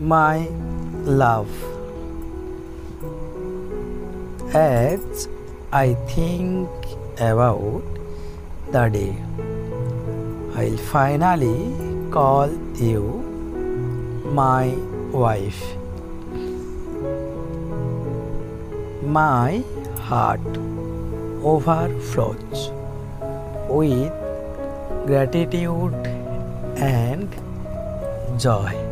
my love. As I think about the day, I'll finally call you my wife. My heart overflows with gratitude and joy.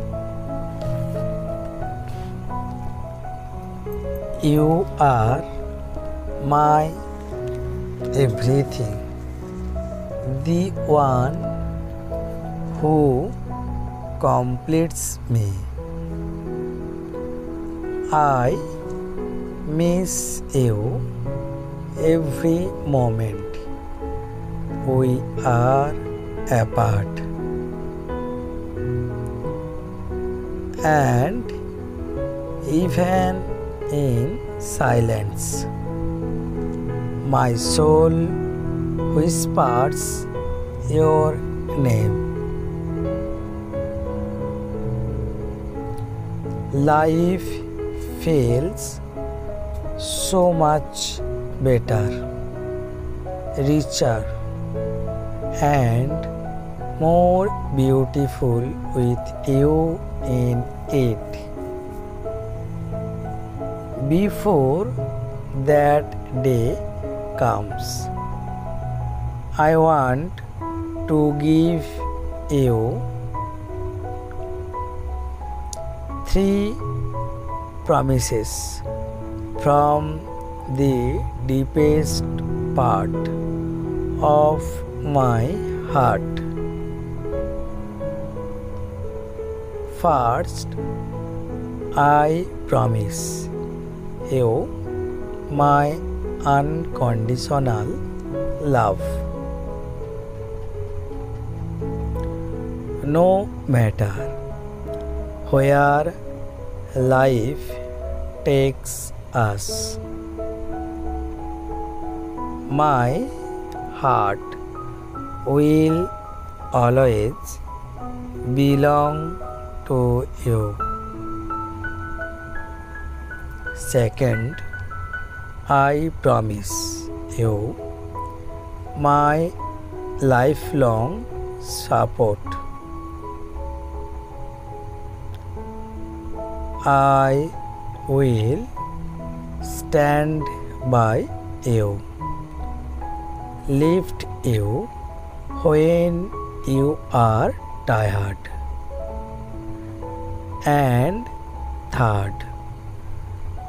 You are my everything, the one who completes me. I miss you every moment we are apart. And even in silence, my soul whispers your name. Life feels so much better, richer, and more beautiful with you in it. Before that day comes, I want to give you 3 promises from the deepest part of my heart. First, I promise you my unconditional love. No matter where life takes us, my heart will always belong to you. Second, I promise you my lifelong support. I will stand by you, lift you when you are tired. And third,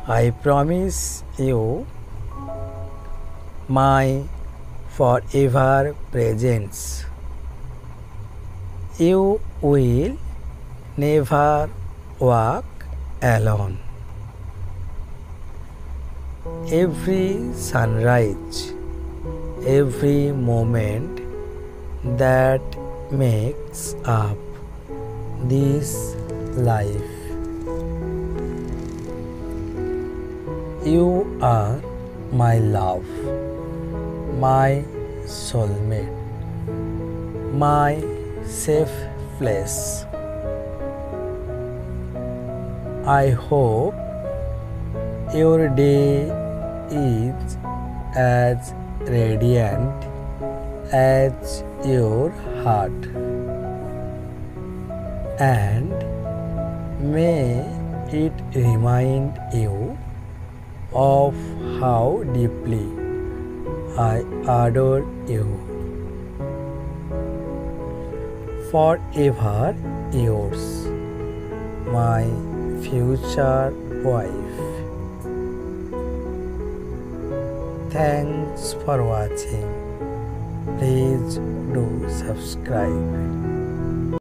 I promise you my forever presence. You will never walk alone. Every sunrise, every moment that makes up this life. You are my love, my soulmate, my safe place. I hope your day is as radiant as your heart, and may it remind you of how deeply I adore you. Forever yours, my future wife. Thanks for watching. Please do subscribe.